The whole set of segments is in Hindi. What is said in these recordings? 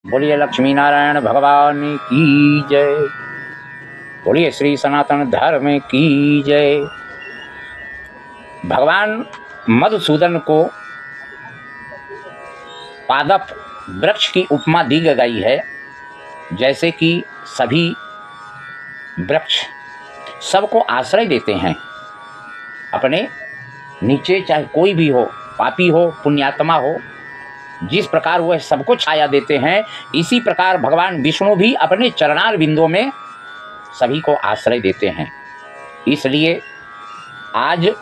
बोलिए लक्ष्मी नारायण भगवान की जय। बोलिए श्री सनातन धर्म की जय। भगवान मधुसूदन को पादप वृक्ष की उपमा दी गई है, जैसे कि सभी वृक्ष सबको आश्रय देते हैं अपने नीचे, चाहे कोई भी हो, पापी हो पुण्यात्मा हो, जिस प्रकार वह सबको छाया देते हैं, इसी प्रकार भगवान विष्णु भी अपने चरणार बिंदों में सभी को आश्रय देते हैं। इसलिए आज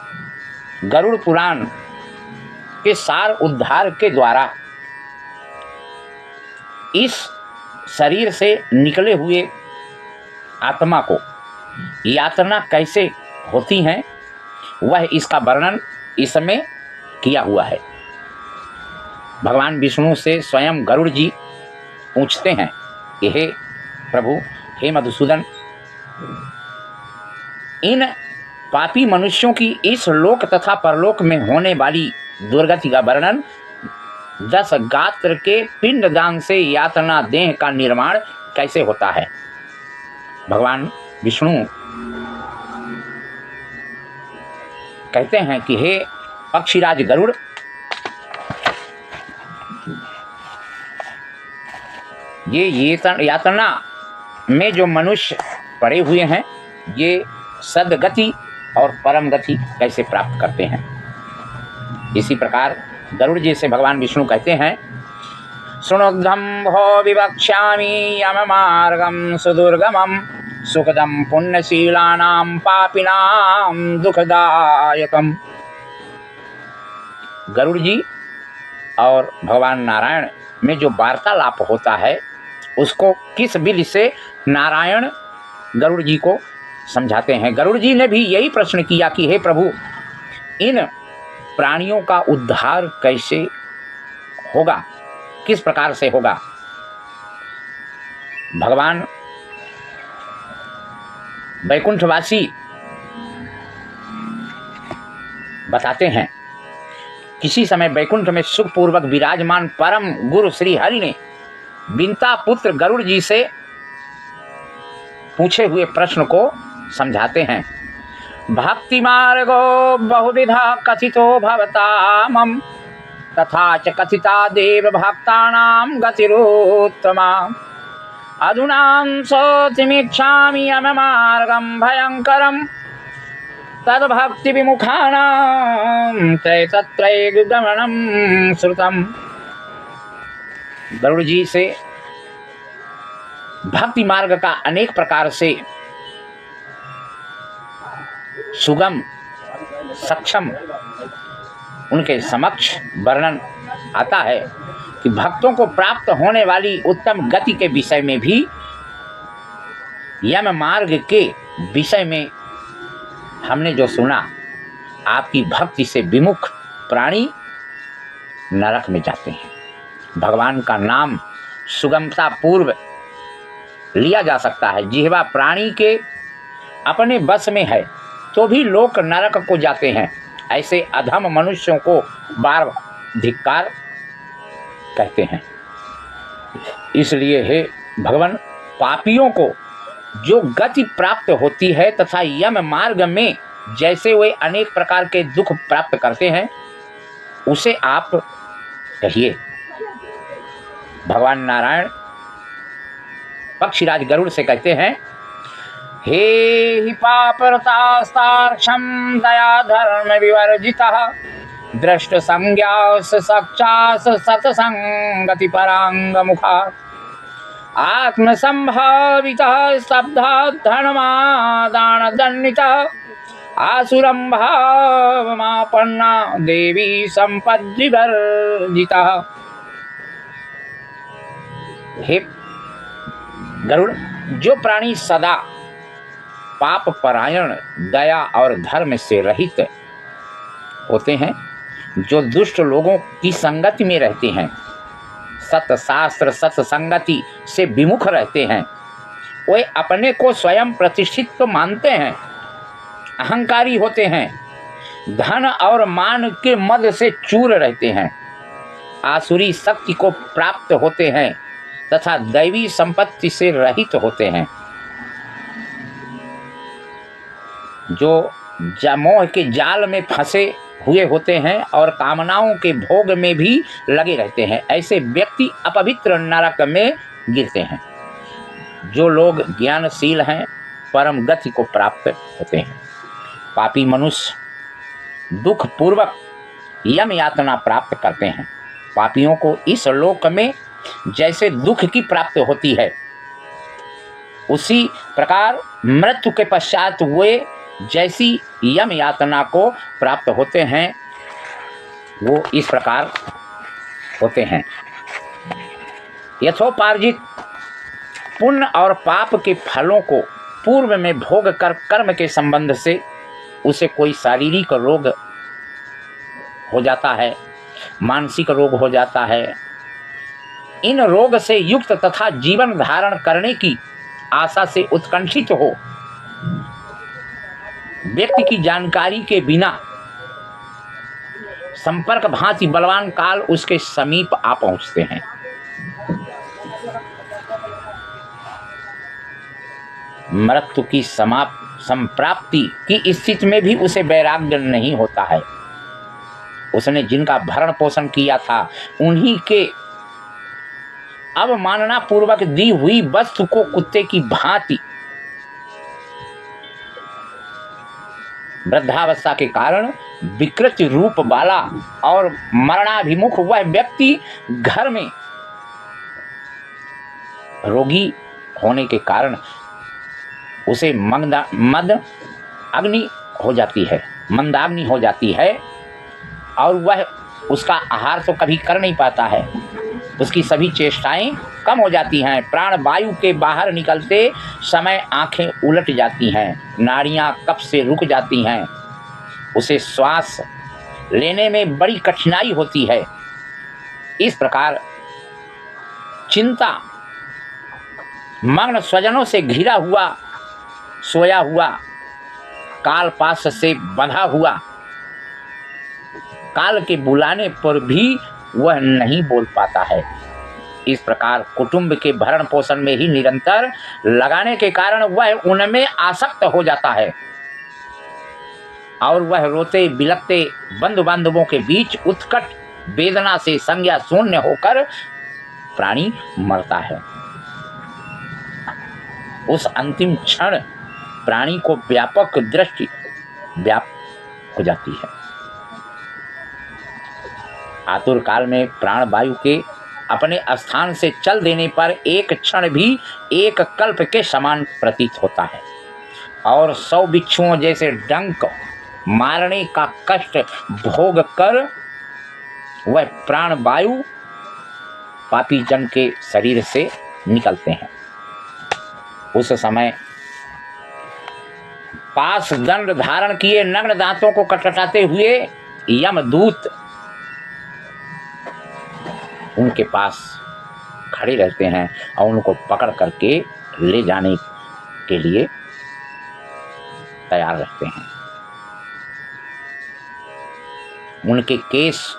गरुड़ पुराण के सार उद्धार के द्वारा इस शरीर से निकले हुए आत्मा को यातना कैसे होती हैं, वह इसका वर्णन इसमें किया हुआ है। भगवान विष्णु से स्वयं गरुड़ जी पूछते हैं कि हे प्रभु, हे मधुसूदन, इन पापी मनुष्यों की इस लोक तथा परलोक में होने वाली दुर्गति का वर्णन 10 गात्र के पिंडदान से यातना देह का निर्माण कैसे होता है। भगवान विष्णु कहते हैं कि हे पक्षीराज गरुड़, ये यातना में जो मनुष्य पड़े हुए हैं, ये सद्गति और परम गति कैसे प्राप्त करते हैं। इसी प्रकार गरुड़ जी से भगवान विष्णु कहते हैं, शृणुध्वं भो विवक्ष्यामि यम मार्गम सुदुर्गमम सुखदम पुण्यशीलानां पापिनां दुखदायकम। गरुड़ जी और भगवान नारायण में जो वार्तालाप होता है, उसको किस विधि से नारायण गरुड़ जी को समझाते हैं। गरुड़ जी ने भी यही प्रश्न किया कि हे प्रभु, इन प्राणियों का उद्धार कैसे होगा, किस प्रकार से होगा। भगवान वैकुंठवासी बताते हैं, किसी समय वैकुंठ में सुखपूर्वक विराजमान परम गुरु श्री हरि ने बिंता पुत्र गरुड़ जी से पूछे हुए प्रश्न को समझाते हैं। भक्ति मार्गो बहुविधा कथितो भवतामं तथा च कथिता देव भक्तानां गतिरोत्तमा। अधुनां सोऽतिमिच्छामि यम मार्गं भयंकरं तद्भक्ति विमुखानां तत्रैव गमनं श्रुतम्। गरुड़ जी से भक्ति मार्ग का अनेक प्रकार से सुगम सक्षम उनके समक्ष वर्णन आता है कि भक्तों को प्राप्त होने वाली उत्तम गति के विषय में भी, यम मार्ग के विषय में हमने जो सुना, आपकी भक्ति से विमुख प्राणी नरक में जाते हैं। भगवान का नाम सुगमता पूर्व लिया जा सकता है। जिह्वा प्राणी के अपने बस में है तो भी लोक नरक को जाते हैं। ऐसे अधम मनुष्यों को बार धिक्कार कहते हैं। इसलिए हे भगवान, पापियों को जो गति प्राप्त होती है तथा यम मार्ग में जैसे वे अनेक प्रकार के दुख प्राप्त करते हैं, उसे आप कहिए। भगवान नारायण पक्षीराज गरुड़ से कहते हैं, हे हि पापरतास्तार्क्षं दया धर्म विवर्जितः दृष्ट संज्ञास सक्षास सत्संगति परांगमुखा आत्मसंभावितः स्तब्धा धर्मादान दंडितः आसुरं भावमापन्ना देवी संपद्विवर्जितः। हे गरुड़, जो प्राणी सदा पाप परायण, दया और धर्म से रहित होते हैं, जो दुष्ट लोगों की संगति में रहते हैं, सत्शास्त्र सत्संगति से विमुख रहते हैं, वे अपने को स्वयं प्रतिष्ठित तो मानते हैं, अहंकारी होते हैं, धन और मान के मद से चूर रहते हैं, आसुरी शक्ति को प्राप्त होते हैं, तथा दैवी संपत्ति से रहित होते हैं, जो मोह के जाल में फंसे हुए होते हैं और कामनाओं के भोग में भी लगे रहते हैं। ऐसे व्यक्ति अपवित्र नरक में गिरते हैं। जो लोग ज्ञानशील हैं परम गति को प्राप्त होते हैं। पापी मनुष्य दुख पूर्वक यम यातना प्राप्त करते हैं। पापियों को इस लोक में जैसे दुख की प्राप्ति होती है, उसी प्रकार मृत्यु के पश्चात वे जैसी यम यातना को प्राप्त होते हैं, वो इस प्रकार होते हैं। यथोपार्जित पुण्य और पाप के फलों को पूर्व में भोग कर कर्म के संबंध से उसे कोई शारीरिक रोग हो जाता है, मानसिक रोग हो जाता है। इन रोग से युक्त तथा जीवन धारण करने की आशा से उत्कंठित हो व्यक्ति की जानकारी के बिना संपर्क भांति बलवान काल उसके समीप आ पहुंचते हैं। मृत्यु की संप्राप्ति की स्थिति में भी उसे वैराग्य नहीं होता है। उसने जिनका भरण पोषण किया था उन्हीं के अवमानना पूर्वक दी हुई वस्तु को कुत्ते की भांति वृद्धावस्था के कारण विकृत रूप वाला और मरणाभिमुख वह व्यक्ति घर में रोगी होने के कारण उसे मंदाग्नि हो जाती है और वह उसका आहार तो कभी कर नहीं पाता है। उसकी सभी चेष्टाएं कम हो जाती हैं। प्राण वायु के बाहर निकलते समय आंखें उलट जाती हैं, नाड़ियां कफ से रुक जाती हैं, उसे श्वास लेने में बड़ी कठिनाई होती है। इस प्रकार चिंता मग्न स्वजनों से घिरा हुआ सोया हुआ काल पास से बंधा हुआ काल के बुलाने पर भी वह नहीं बोल पाता है। इस प्रकार कुटुंब के भरण पोषण में ही निरंतर लगाने के कारण वह उनमें आसक्त हो जाता है और वह रोते बिलखते बंधु बांधवों के बीच उत्कट वेदना से संज्ञा शून्य होकर प्राणी मरता है। उस अंतिम क्षण प्राणी को व्यापक दृष्टि व्याप्त हो जाती है। आतुर काल में प्राण वायु के अपने स्थान से चल देने पर एक क्षण भी एक कल्प के समान प्रतीत होता है और 100 बिच्छुओं जैसे डंक मारने का कष्ट भोग कर वह प्राण वायु पापी जन के शरीर से निकलते हैं। उस समय पास दंड धारण किए नग्न दांतों को कटकटाते हुए यमदूत उनके पास खड़े रहते हैं और उनको पकड़ करके ले जाने के लिए तैयार रहते हैं। उनके केस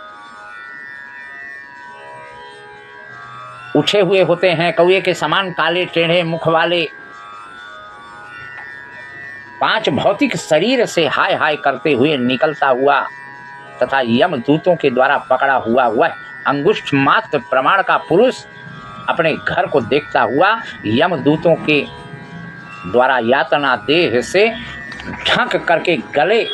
उठे हुए होते हैं, कौए के समान काले टेढ़े मुख वाले 5 भौतिक शरीर से हाय हाय करते हुए निकलता हुआ तथा यमदूतों के द्वारा पकड़ा हुआ वह अंगुष्ठ मात्र प्रमाण का पुरुष अपने घर को देखता हुआ यमदूतों के द्वारा यातना देह से ढक करके गले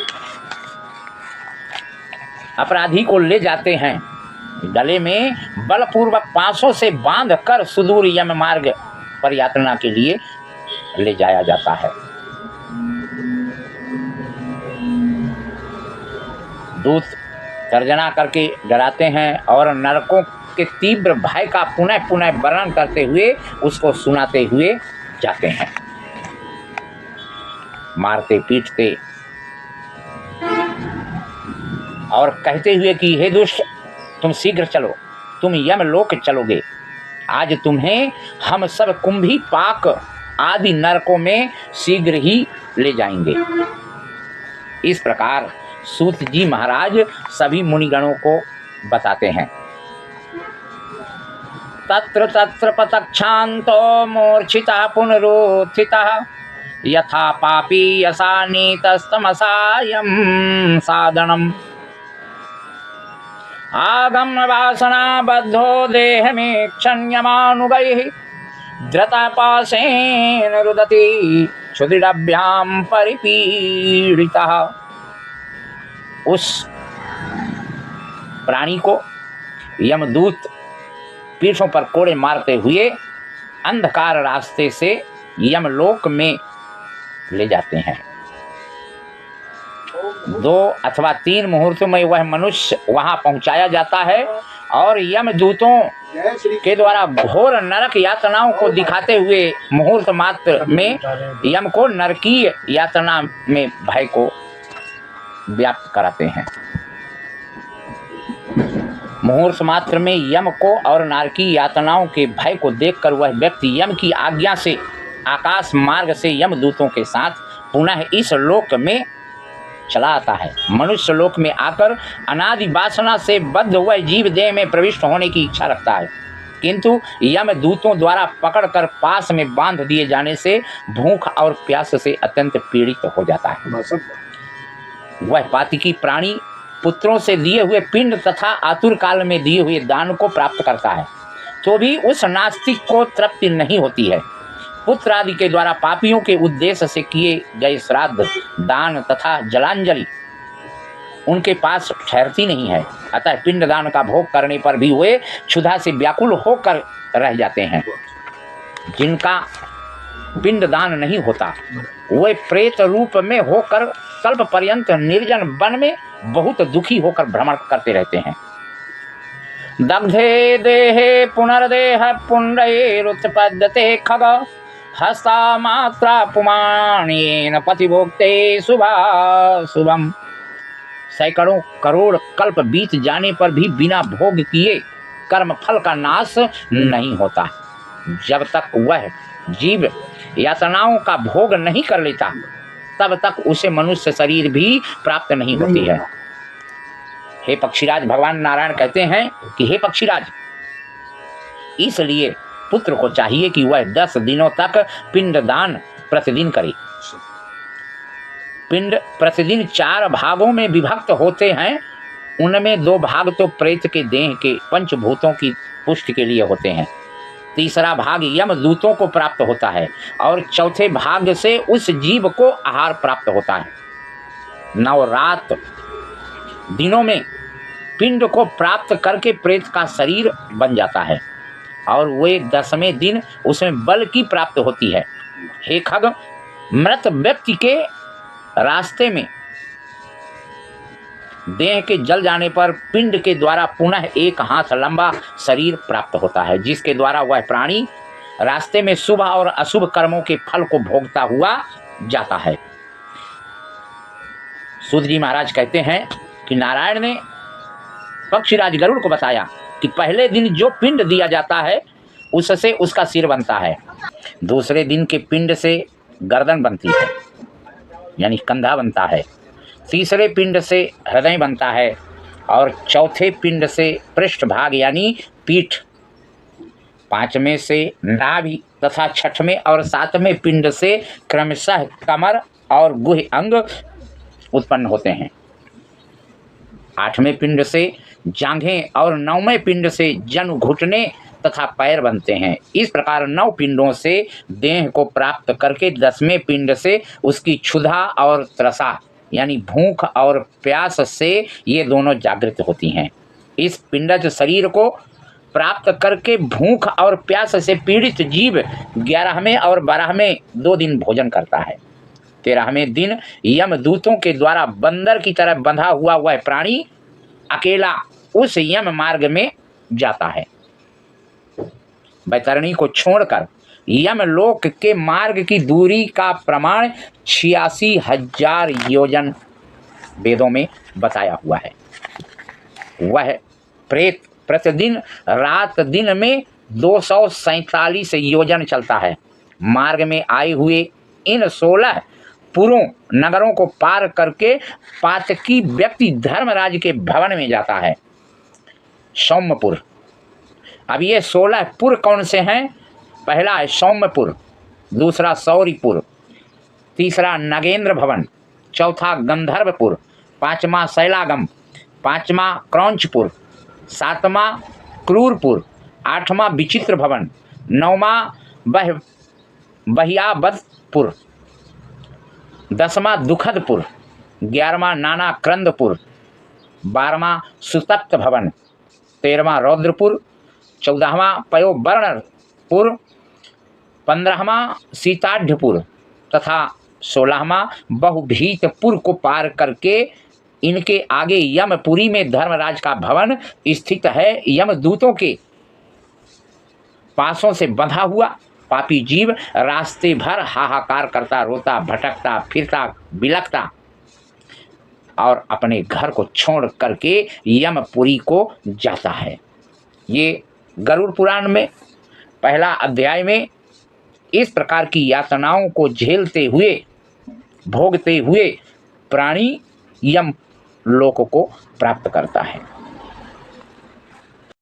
अपराधी को ले जाते हैं। गले में बलपूर्वक पांसों से बांध कर सुदूर यम मार्ग पर यातना के लिए ले जाया जाता है। दूत गर्जना करके डराते हैं और नरकों के तीव्र भय का पुनः पुनः वर्णन करते हुए उसको सुनाते हुए जाते हैं, मारते पीटते और कहते हुए कि हे दुष्ट, तुम शीघ्र चलो, तुम यमलोक चलोगे। आज तुम्हें हम सब कुंभी पाक आदि नरकों में शीघ्र ही ले जाएंगे। इस प्रकार सूत जी महाराज सभी मुनिगणों को बताते हैं। तत्र तत्र पतक्षान्तो मूर्छितः पुनरुत्थितः यथा पापी यसा नीतस्तमसायं साधनम् आगम वासना बद्धो देह में क्षण्यमानुगैः धृतपाशेन रुदति क्षुदृढभ्यां परिपीडितः। उस प्राणी को यमदूत पीठों पर कोड़े मारते हुए अंधकार रास्ते से यमलोक में ले जाते हैं। 2 अथवा 3 मुहूर्तों में वह मनुष्य वहां पहुंचाया जाता है और यमदूतों के द्वारा घोर नरक यातनाओं को दिखाते हुए मुहूर्त मात्र में यम को नरकीय यातना में भय को व्याप्त कराते हैं। मुहूर्त मात्र में यम को और नरकीय यातनाओं के भय को देखकर वह व्यक्ति यम की आज्ञा से आकाश मार्ग से यमदूतों के साथ पुनः इस लोक में चला आता है। मनुष्य लोक में आकर अनादि वासना से बद्ध हुआ जीव देह में प्रविष्ट होने की इच्छा रखता है, किंतु यमदूतों द्वारा पकड़कर पास में बांध दिए जाने से भूख और प्यास से अत्यंत पीड़ित हो जाता है। वह पातिकी प्राणी पुत्रों से दिए हुए पिंड तथा आतुर काल में दिए हुए दान को प्राप्त करता है, तो भी उस नास्तिक को तृप्ति नहीं होती है। पुत्र आदि के द्वारा पापियों के उद्देश्य से किए गए श्राद्ध, दान तथा जलांजलि उनके पास ठहरती नहीं है। अतः पिंडदान का भोग करने पर भी वे क्षुधा से व्याकुल होकर रह जाते हैं। जिनका पिंडदान नहीं होता वे प्रेत रूप में होकर कल्प पर्यंत निर्जन वन में बहुत दुखी होकर भ्रमण करते रहते हैं। दग्धे देहे पुनर्देह पुण्डैरुत्पद्यते खग हस्ता मात्रा पुमाणेन पतिभोक्ते शुभम। सैकड़ों करोड़ कल्प बीत जाने पर भी बिना भोग किए कर्म फल का नाश नहीं होता। जब तक वह जीव यातनाओं का भोग नहीं कर लेता तब तक उसे मनुष्य शरीर भी प्राप्त नहीं होती है। हे पक्षीराज, भगवान नारायण कहते हैं कि हे पक्षीराज, इसलिए पुत्र को चाहिए कि वह 10 दिनों तक पिंडदान प्रतिदिन करे। पिंड प्रतिदिन 4 भागों में विभक्त होते हैं। उनमें 2 भाग तो प्रेत के देह के पंचभूतों की पुष्टि के लिए होते हैं, तीसरा भाग यमदूतों को प्राप्त होता है और चौथे भाग से उस जीव को आहार प्राप्त होता है। 9 रात दिनों में पिंड को प्राप्त करके प्रेत का शरीर बन जाता है और वे 10वें दिन उसमें बल की प्राप्त होती है। हे खग, मृत व्यक्ति के रास्ते में देह के जल जाने पर पिंड के द्वारा पुनः 1 हाथ लंबा शरीर प्राप्त होता है, जिसके द्वारा वह प्राणी रास्ते में शुभ और अशुभ कर्मों के फल को भोगता हुआ जाता है। सूत जी महाराज कहते हैं कि नारायण ने पक्षीराज गरुड़ को बताया कि पहले दिन जो पिंड दिया जाता है उससे उसका सिर बनता है, दूसरे दिन के पिंड से गर्दन बनती है यानी कंधा बनता है, तीसरे पिंड से हृदय बनता है और चौथे पिंड से पृष्ठभाग यानी पीठ, 5वें से नाभि तथा 6वें और 7वें पिंड से क्रमशः कमर और गुह अंग उत्पन्न होते हैं। 8वें पिंड से जांघें और 9वें पिंड से जन घुटने तथा पैर बनते हैं। इस प्रकार 9 पिंडों से देह को प्राप्त करके 10वें पिंड से उसकी क्षुधा और त्रसा यानी भूख और प्यास से ये दोनों जागृत होती हैं। इस पिंडज शरीर को प्राप्त करके भूख और प्यास से पीड़ित जीव 11वें और 12वें 2 दिन भोजन करता है। 13वें दिन यमदूतों के द्वारा बंदर की तरह बंधा हुआ वह प्राणी अकेला उस यम मार्ग में जाता है। बैतरणी को छोड़कर यमलोक के मार्ग की दूरी का प्रमाण 86,000 योजन वेदों में बताया हुआ है। वह प्रेत प्रतिदिन रात दिन में 247 योजन चलता है। मार्ग में आए हुए इन 16 पुरों नगरों को पार करके पातकी व्यक्ति धर्मराज के भवन में जाता है। सौम्यपुर, अब ये 16 पुर कौन से हैं? पहला है सौम्यपुर, दूसरा सौरीपुर, तीसरा नगेंद्र भवन, चौथा गंधर्वपुर, पांचवा शैलागम, पांचवा क्रौंचपुर, सातवां क्रूरपुर, आठवां विचित्र भवन, नौवां बहियाबदपुर, 10वां दुखदपुर, 11वां नाना क्रंदपुर, 12वां सुतप्त भवन, 13वां रौद्रपुर, 14वां पयोवर्णपुर, 15वां सीताढ़पुर तथा 16वां बहुभीतपुर को पार करके इनके आगे यमपुरी में धर्मराज का भवन स्थित है। यमदूतों के पासों से बंधा हुआ पापी जीव रास्ते भर हाहाकार करता, रोता, भटकता, फिरता, बिलखता और अपने घर को छोड़ करके यमपुरी को जाता है। ये गरुड़ पुराण में पहला अध्याय में इस प्रकार की यातनाओं को झेलते हुए, भोगते हुए प्राणी यम लोक को प्राप्त करता है।